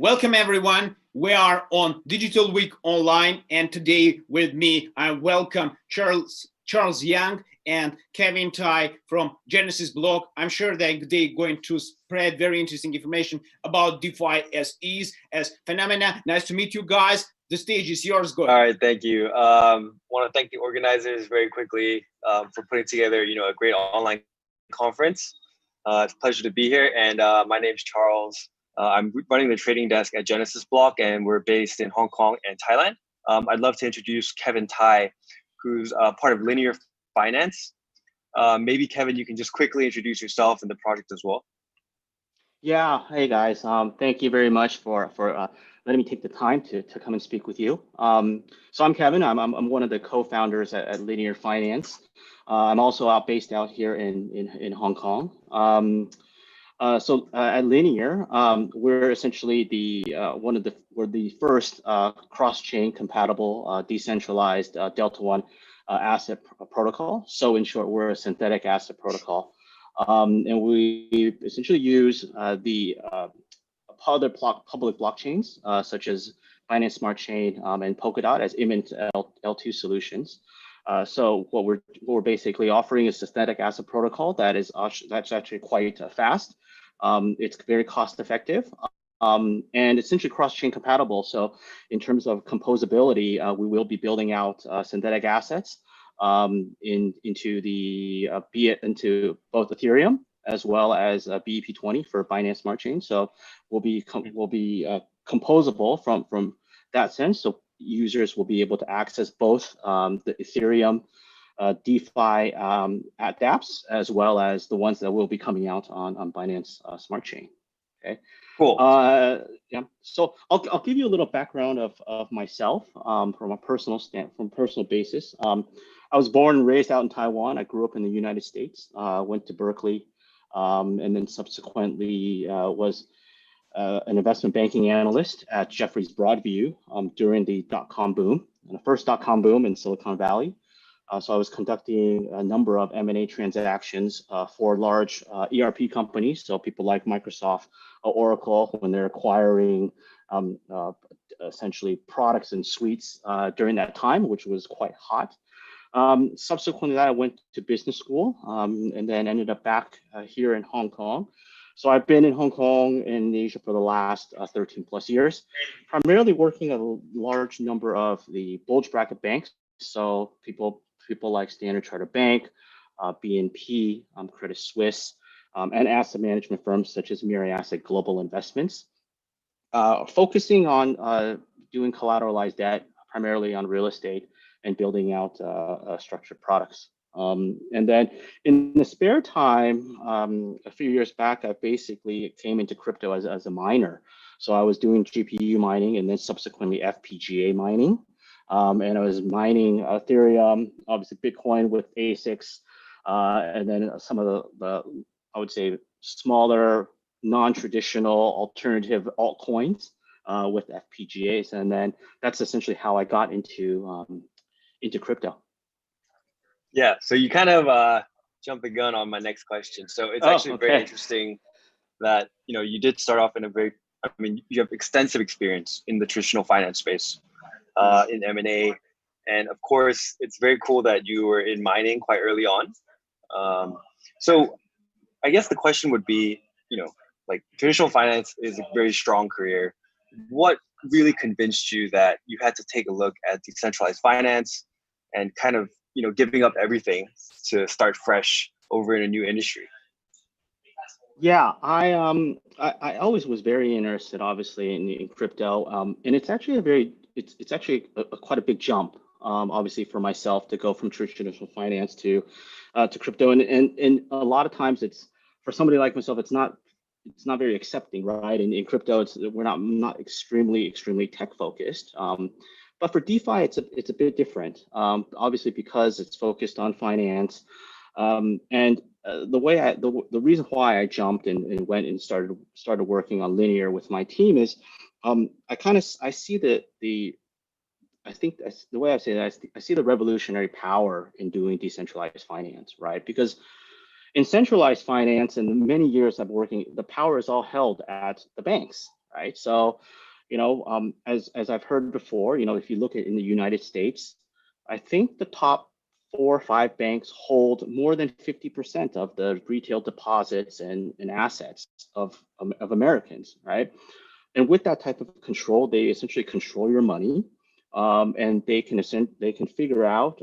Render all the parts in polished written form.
Welcome everyone. We are on Digital Week Online, and today with me I welcome Charles Young and Kevin Tai from Genesis blog. I'm sure they're going to spread very interesting information about DeFi as phenomena. Nice to meet you guys. The stage is yours. Go ahead. All right, thank you. Want to thank the organizers very quickly for putting together, a great online conference. It's a pleasure to be here, and my name is Charles. I'm running the trading desk at Genesis Block, and we're based in Hong Kong and Thailand. I'd love to introduce Kevin Tai, who's part of Linear Finance. Maybe Kevin, you can just quickly introduce yourself and the project as well. Yeah, hey guys. Thank you very much for letting me take the time to come and speak with you. So I'm Kevin. I'm one of the co-founders at Linear Finance. I'm also based out here in Hong Kong. So at Linear, we're essentially we're the first cross-chain compatible decentralized Delta One asset protocol. So in short, we're a synthetic asset protocol, and we essentially use the other public blockchains such as Binance Smart Chain and Polkadot as imminent L2 solutions. So what we're basically offering is synthetic asset protocol that's actually quite fast. It's very cost effective, and essentially cross-chain compatible. So in terms of composability, we will be building out synthetic assets into both Ethereum as well as BEP20 for Binance Smart Chain. So we'll be composable from that sense. So users will be able to access both the Ethereum DeFi dApps as well as the ones that will be coming out on Binance Smart Chain. Okay. Cool. Yeah. So I'll give you a little background of myself from a personal basis. I was born and raised out in Taiwan. I grew up in the United States. Went to Berkeley, and then subsequently was an investment banking analyst at Jefferies Broadview during the dot-com boom, the first dot-com boom in Silicon Valley. So I was conducting a number of M&A transactions for large ERP companies. So people like Microsoft, Oracle, when they're acquiring essentially products and suites during that time, which was quite hot. Subsequently, I went to business school and then ended up back here in Hong Kong. So I've been in Hong Kong and Asia for the last 13 plus years, primarily working at a large number of the bulge bracket banks. So people like Standard Chartered Bank, BNP, Credit Suisse, and asset management firms such as Mirae Asset Global Investments, focusing on doing collateralized debt, primarily on real estate, and building out structured products. And then in the spare time, a few years back, I basically came into crypto as a miner. So I was doing GPU mining and then subsequently FPGA mining. And I was mining Ethereum, obviously Bitcoin with ASICs, and then some of the I would say, smaller, non-traditional alternative altcoins with FPGAs. And then that's essentially how I got into crypto. Yeah, so you kind of jumped the gun on my next question. So it's actually very interesting that, you did start off in you have extensive experience in the traditional finance space. In M&A, and of course it's very cool that you were in mining quite early on. So I guess the question would be, like traditional finance is a very strong career. What really convinced you that you had to take a look at decentralized finance and kind of giving up everything to start fresh over in a new industry? Yeah, I always was very interested, obviously, in crypto, and it's actually it's actually quite a big jump, obviously, for myself to go from traditional finance to crypto, and a lot of times it's for somebody like myself, it's not very accepting, right? And in crypto, we're not extremely tech focused, but for DeFi, it's a bit different, obviously because it's focused on finance, and the reason why I jumped and went and started working on Linear with my team is I see the way I say that I see the revolutionary power in doing decentralized finance, right? Because in centralized finance, in the many years I've been working, the power is all held at the banks, right? So, as I've heard before, if you look at in the United States, I think the top 4 or 5 banks hold more than 50% of the retail deposits and assets of Americans, right? And with that type of control, they essentially control your money, and they can figure out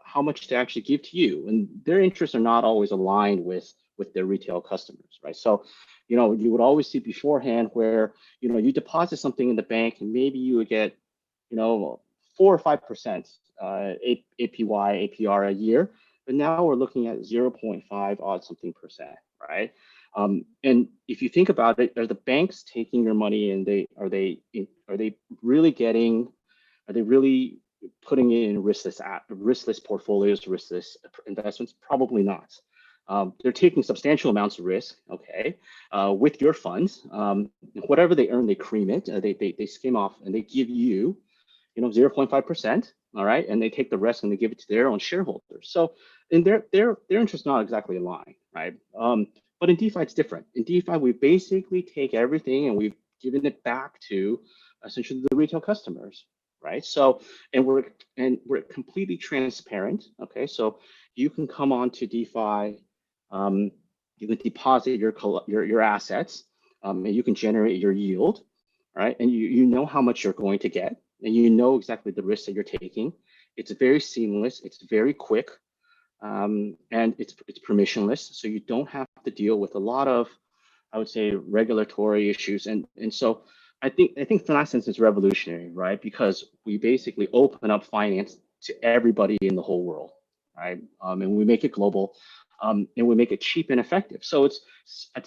how much to actually give to you, and their interests are not always aligned with their retail customers, right? So, you would always see beforehand where you deposit something in the bank, and maybe you would get 4 or 5% APY APR a year, but now we're looking at 0.5 odd something percent, right? And if you think about it, are the banks taking your money, and are they really putting it in riskless portfolios, riskless investments? Probably not. They're taking substantial amounts of risk, okay, with your funds. Whatever they earn, they cream it. They skim off, and they give you, 0.5%. All right, and they take the rest and they give it to their own shareholders. So, in their interest not exactly aligned, right? But in DeFi, it's different. In DeFi, we basically take everything and we've given it back to essentially the retail customers, right? So, and we're completely transparent. Okay, so you can come on to DeFi, you can deposit your assets, and you can generate your yield, right? And you know how much you're going to get, and you know exactly the risks that you're taking. It's very seamless. It's very quick. And it's permissionless, so you don't have to deal with a lot of, I would say, regulatory issues. And so I think from that sense it's revolutionary, right? Because we basically open up finance to everybody in the whole world, right? And we make it global, and we make it cheap and effective. So it's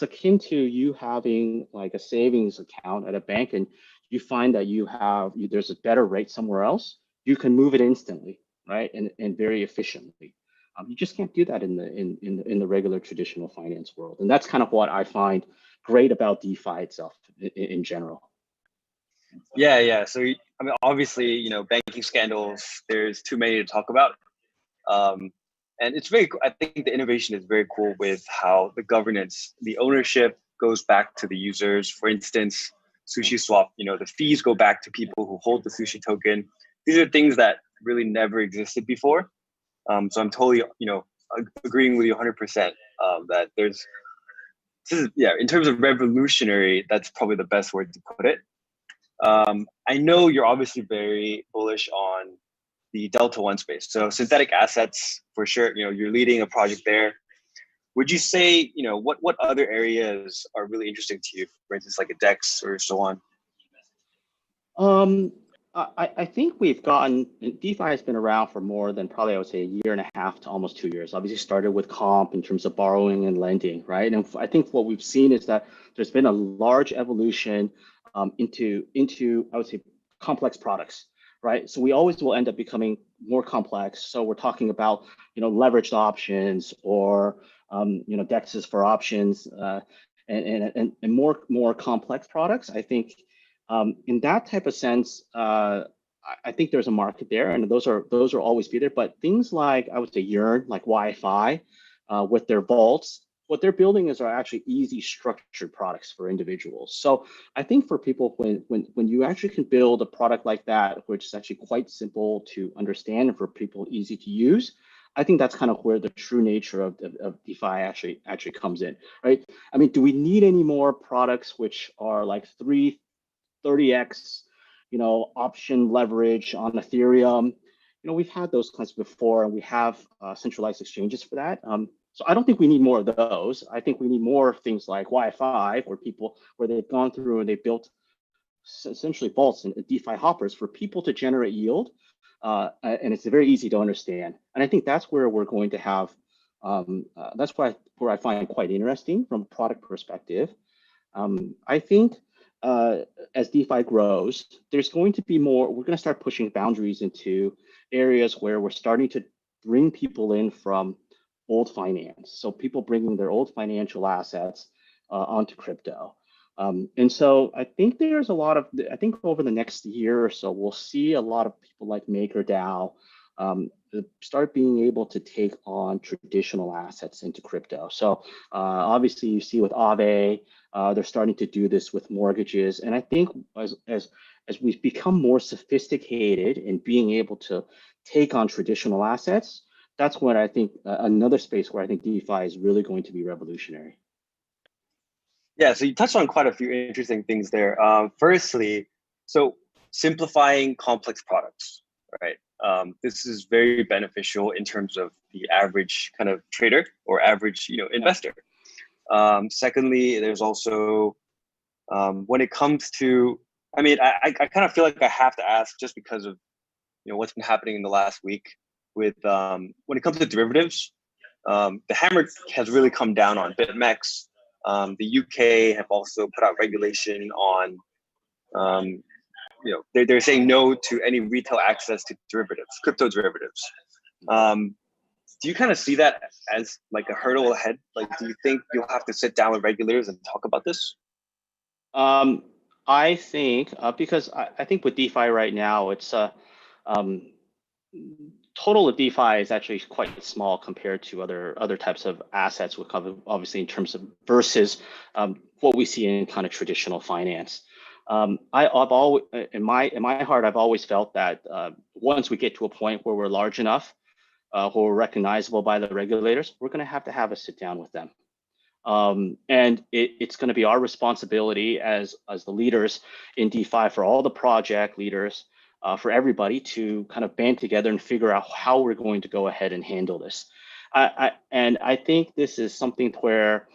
akin to you having like a savings account at a bank, and you find that there's a better rate somewhere else. You can move it instantly, right? And very efficiently. You just can't do that in the regular traditional finance world, and that's kind of what I find great about DeFi itself in general. Yeah. So I mean, obviously, banking scandals. There's too many to talk about, and it's very. I think the innovation is very cool with how the governance, the ownership goes back to the users. For instance, Sushi Swap. The fees go back to people who hold the Sushi token. These are things that really never existed before. So I'm totally, agreeing with you 100% that in terms of revolutionary, that's probably the best word to put it. I know you're obviously very bullish on the Delta One space. So synthetic assets, for sure, you're leading a project there. Would you say, what other areas are really interesting to you? For instance, like a DEX or so on? I think DeFi has been around for more than probably, I would say, 1.5 to almost 2 years. Obviously started with comp in terms of borrowing and lending, right? And I think what we've seen is that there's been a large evolution into I would say complex products, right? So we always will end up becoming more complex. So we're talking about, leveraged options or, DEXs for options, and more complex products. I think in that type of sense, I think there's a market there, and those are always be there. But things like, I would say, Yearn, like Wi-Fi, with their vaults, what they're building are actually easy structured products for individuals. So I think for people, when you actually can build a product like that, which is actually quite simple to understand and for people easy to use, I think that's kind of where the true nature of DeFi actually comes in, right? I mean, do we need any more products which are like 30x, option leverage on Ethereum? We've had those kinds before, and we have centralized exchanges for that. So I don't think we need more of those. I think we need more things like Wi-Fi, where they've gone through and they built essentially vaults and DeFi hoppers for people to generate yield, and it's very easy to understand. And I think that's where we're going to have. That's where I find quite interesting from a product perspective. I think as DeFi grows, there's going to be more. We're going to start pushing boundaries into areas where we're starting to bring people in from old finance. So people bringing their old financial assets onto crypto. And so I think there's I think over the next year or so, we'll see a lot of people like MakerDAO start being able to take on traditional assets into crypto. So obviously you see with Aave, they're starting to do this with mortgages. And I think as we've become more sophisticated in being able to take on traditional assets, that's when I think another space where I think DeFi is really going to be revolutionary. Yeah, so you touched on quite a few interesting things there. Firstly, so simplifying complex products, right? This is very beneficial in terms of the average kind of trader or average, investor. Secondly, there's also when it comes to, I kind of feel like I have to ask just because of what's been happening in the last week with when it comes to derivatives. The hammer has really come down on BitMEX. The UK have also put out regulation on, they're saying no to any retail access to derivatives, crypto derivatives. Do you kind of see that as like a hurdle ahead? Like, do you think you'll have to sit down with regulators and talk about this? I think because I think with DeFi right now, it's total of DeFi is actually quite small compared to other types of assets. We cover obviously in terms of versus what we see in kind of traditional finance. I've always in my heart, I've always felt that once we get to a point where we're large enough, where we're recognizable by the regulators, we're going to have a sit down with them. And it's going to be our responsibility as the leaders in DeFi for all the project leaders, for everybody to kind of band together and figure out how we're going to go ahead and handle this. And I think this is something where,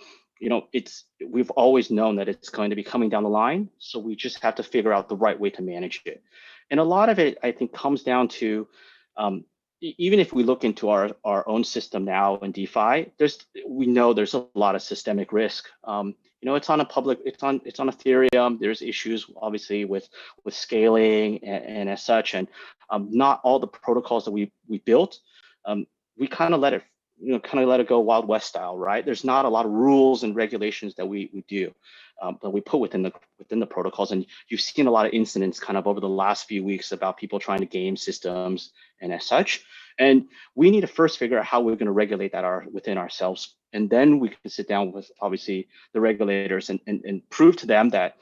we've always known that it's going to be coming down the line. So we just have to figure out the right way to manage it. And a lot of it, I think, comes down to, even if we look into our own system now in DeFi, we know there's a lot of systemic risk. It's on Ethereum. There's issues obviously with scaling and as such, and not all the protocols that we built. We kind of let it go Wild West style, right? There's not a lot of rules and regulations that we do, that we put within the protocols. And you've seen a lot of incidents kind of over the last few weeks about people trying to game systems and as such. And we need to first figure out how we're going to regulate that within ourselves. And then we can sit down with obviously the regulators and prove to them that,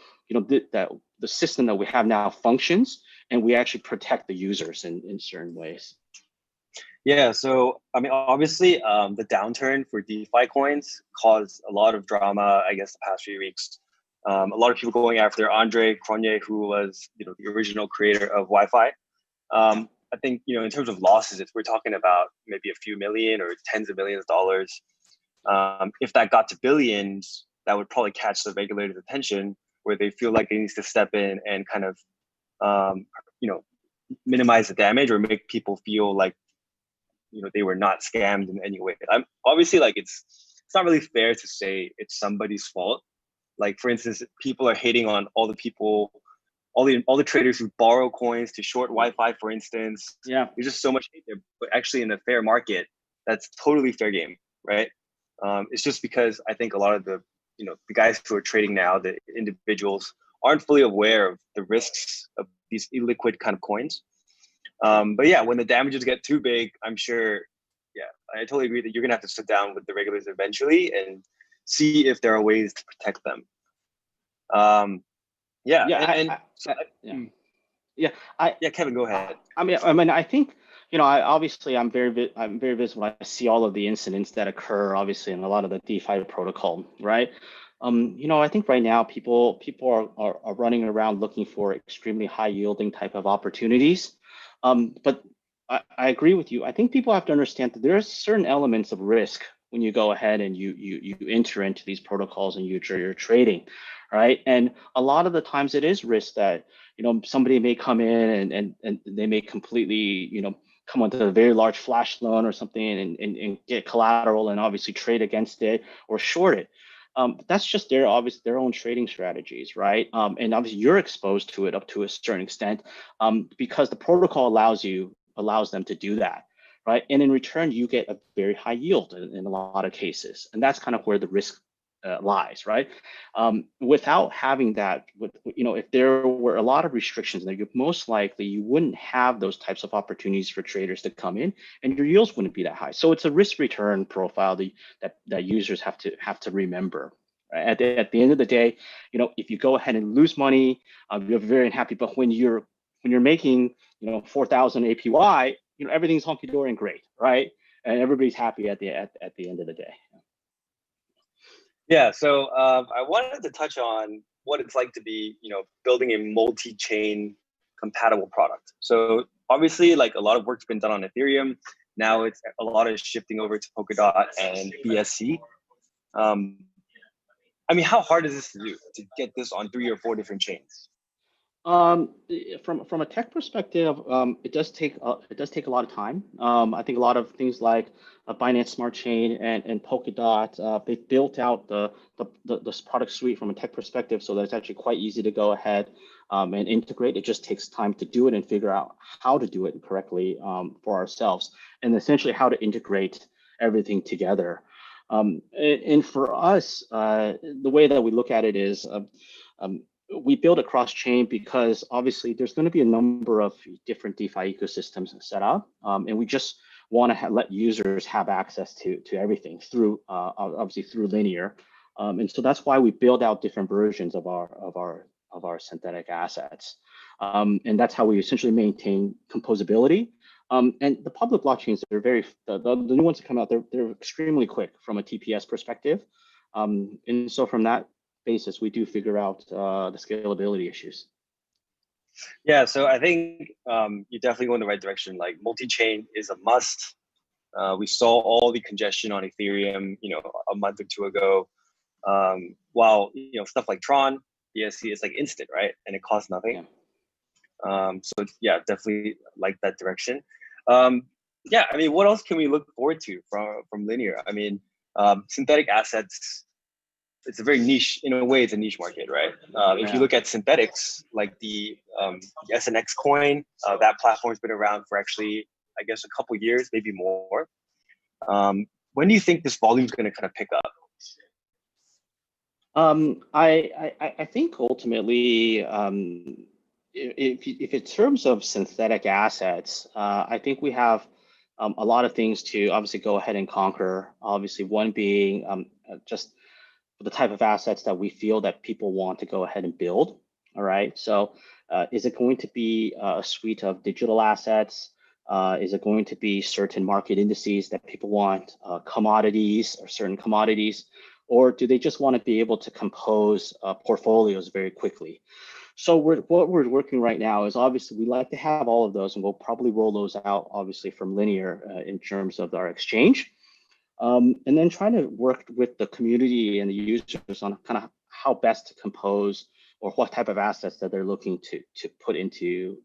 that the system that we have now functions and we actually protect the users in certain ways. Yeah, so obviously, the downturn for DeFi coins caused a lot of drama, I guess, the past few weeks. A lot of people going after Andre Cronje, who was, the original creator of Wi-Fi. I think, in terms of losses, if we're talking about maybe a few million or tens of millions of dollars, if that got to billions, that would probably catch the regulators' attention, where they feel like they need to step in and kind of, minimize the damage or make people feel like, they were not scammed in any way. I'm obviously like it's not really fair to say it's somebody's fault. Like, for instance, people are hating on all the traders who borrow coins to short Wi-Fi, for instance. Yeah, there's just so much hate there. But actually, in a fair market, that's totally fair game, right? It's just because I think a lot of the the guys who are trading now, the individuals, aren't fully aware of the risks of these illiquid kind of coins. But yeah, when the damages get too big, I'm sure, I totally agree that you're gonna have to sit down with the regulators eventually and see if there are ways to protect them. Kevin, go ahead. I think, I'm very visible. I see all of the incidents that occur, obviously, in a lot of the DeFi protocol, right? I think right now people are running around looking for extremely high yielding type of opportunities. But I agree with you. I think people have to understand that there are certain elements of risk when you go ahead and you enter into these protocols and you're trading, right? And a lot of the times it is risk that, somebody may come in and they may completely, come onto a very large flash loan or something and get collateral and obviously trade against it or short it. That's just their own trading strategies, right? And obviously you're exposed to it up to a certain extent, because the protocol allows them to do that, right? And in return, you get a very high yield in a lot of cases, and that's kind of where the risk lies, right? Without having that, if there were a lot of restrictions there, most likely you wouldn't have those types of opportunities for traders to come in, and your yields wouldn't be that high. So it's a risk return profile that users have to remember. Right? At the end of the day, if you go ahead and lose money, you're very unhappy. But when you're making 4,000 APY, everything's hunky dory and great, right? And everybody's happy at the end of the day. Yeah, so I wanted to touch on what it's like to be, building a multi-chain compatible product. So obviously, like a lot of work's been done on Ethereum. Now it's a lot of shifting over to Polkadot and BSC. I mean, how hard is this to do to get this on 3 or 4 different chains? From a tech perspective, it does take a lot of time. I think a lot of things like Binance Smart Chain and Polkadot, they built out the product suite from a tech perspective, so that it's actually quite easy to go ahead and integrate. It just takes time to do it and figure out how to do it correctly for ourselves, and essentially how to integrate everything together. And for us, the way that we look at it is. We build a cross-chain because obviously there's going to be a number of different DeFi ecosystems set up, and we just want to let users have access to everything through obviously through Linear, and so that's why we build out different versions of our synthetic assets, and that's how we essentially maintain composability. And the public blockchains, they're the new ones that come out, they're extremely quick from a TPS perspective, and so from that basis, we do figure out the scalability issues. Yeah, so I think you definitely go in the right direction. Like multi-chain is a must. We saw all the congestion on Ethereum, a month or 2 ago. While stuff like Tron, BSC is like instant, right? And it costs nothing. Yeah. So yeah, definitely like that direction. Yeah, I mean, what else can we look forward to from Linear? I mean, synthetic assets. It's a very niche, in a way, it's a niche market, right? If you look at synthetics, like the SNX coin, that platform's been around for actually, I guess, a couple of years, maybe more. When do you think this volume is going to kind of pick up? I think ultimately, if in terms of synthetic assets, I think we have a lot of things to obviously go ahead and conquer. Obviously, one being just the type of assets that we feel that people want to go ahead and build. All right. So is it going to be a suite of digital assets? Is it going to be certain market indices that people want, commodities or certain commodities? Or do they just want to be able to compose portfolios very quickly? So what we're working right now is obviously we like to have all of those, and we'll probably roll those out obviously from Linear in terms of our exchange. And then trying to work with the community and the users on kind of how best to compose or what type of assets that they're looking to put into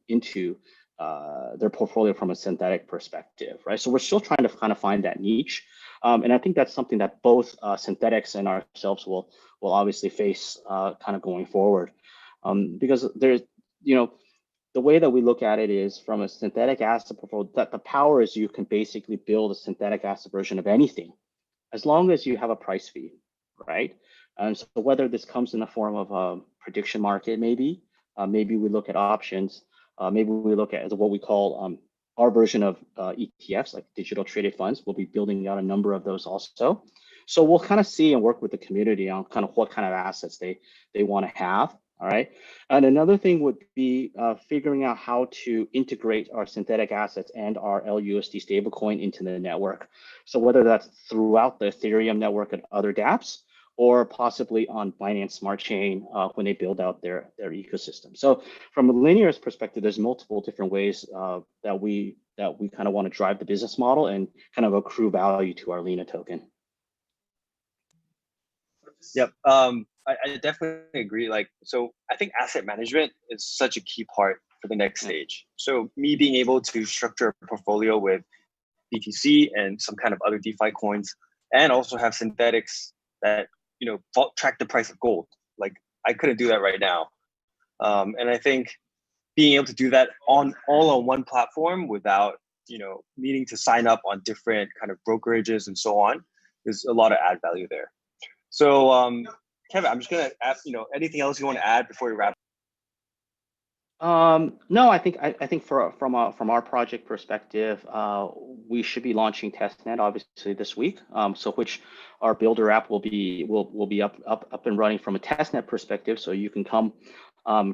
their portfolio from a synthetic perspective, right? So we're still trying to kind of find that niche, and I think that's something that both synthetics and ourselves will obviously face kind of going forward, because there's the way that we look at it is from a synthetic asset portfolio, that the power is you can basically build a synthetic asset version of anything, as long as you have a price feed, right? And so whether this comes in the form of a prediction market, maybe we look at options, maybe we look at what we call our version of ETFs, like digital traded funds. We'll be building out a number of those also. So we'll kind of see and work with the community on kind of what kind of assets they want to have. All right. And another thing would be figuring out how to integrate our synthetic assets and our LUSD stablecoin into the network. So whether that's throughout the Ethereum network and other dApps, or possibly on Binance Smart Chain when they build out their ecosystem. So from a Linear's perspective, there's multiple different ways that we kind of want to drive the business model and kind of accrue value to our Lena token. Yep. I definitely agree. Like, so I think asset management is such a key part for the next stage. So me being able to structure a portfolio with BTC and some kind of other DeFi coins, and also have synthetics that, track the price of gold. Like I couldn't do that right now. And I think being able to do that all on one platform without, needing to sign up on different kind of brokerages and so on, there's a lot of add value there. So, Kevin, I'm just gonna ask, anything else you want to add before we wrap? No, I think from our project perspective, we should be launching testnet obviously this week. So which our builder app will be up and running from a testnet perspective. So you can come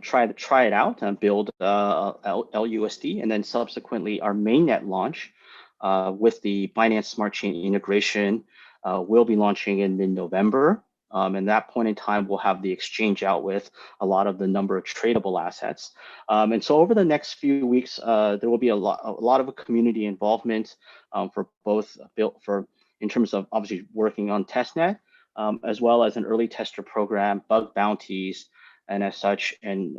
try it out and build LUSD, and then subsequently our mainnet launch with the Binance Smart Chain integration will be launching in mid-November. And that point in time, we'll have the exchange out with a lot of the number of tradable assets. And so over the next few weeks, there will be a lot of community involvement for both in terms of obviously working on testnet, as well as an early tester program, bug bounties, and as such, and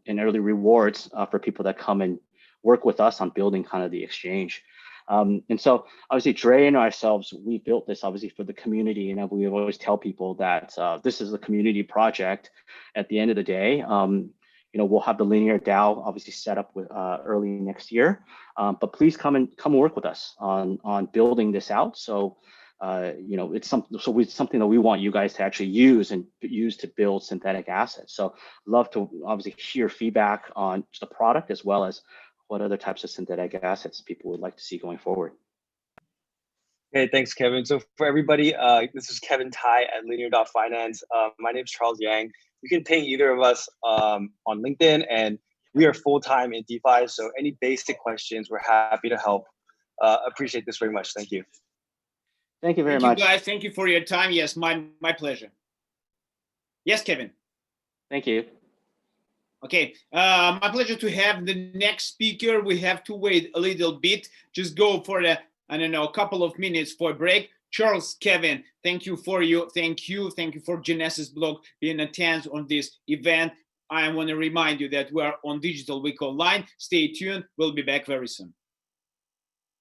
early rewards for people that come and work with us on building kind of the exchange. And so obviously Dre and ourselves, we built this obviously for the community, and we always tell people that this is a community project. At the end of the day, we'll have the linear DAO obviously set up with early next year, but please come work with us on building this out. So it's something that we want you guys to actually use to build synthetic assets. So love to obviously hear feedback on the product as well as what other types of synthetic assets people would like to see going forward. Hey, thanks, Kevin. So for everybody, this is Kevin Tai at Linear.Finance. My name is Charles Yang. You can ping either of us on LinkedIn, and we are full-time in DeFi. So any basic questions, we're happy to help. Appreciate this very much. Thank you. Thank you very much. Thank you, guys. Thank you for your time. Yes, my pleasure. Yes, Kevin. Thank you. Okay, my pleasure to have the next speaker. We have to wait a little bit. Just go for a couple of minutes for a break. Charles, Kevin, thank you for Genesis blog being attended on this event. I want to remind you that we are on Digital Week Online. Stay tuned. We'll be back very soon.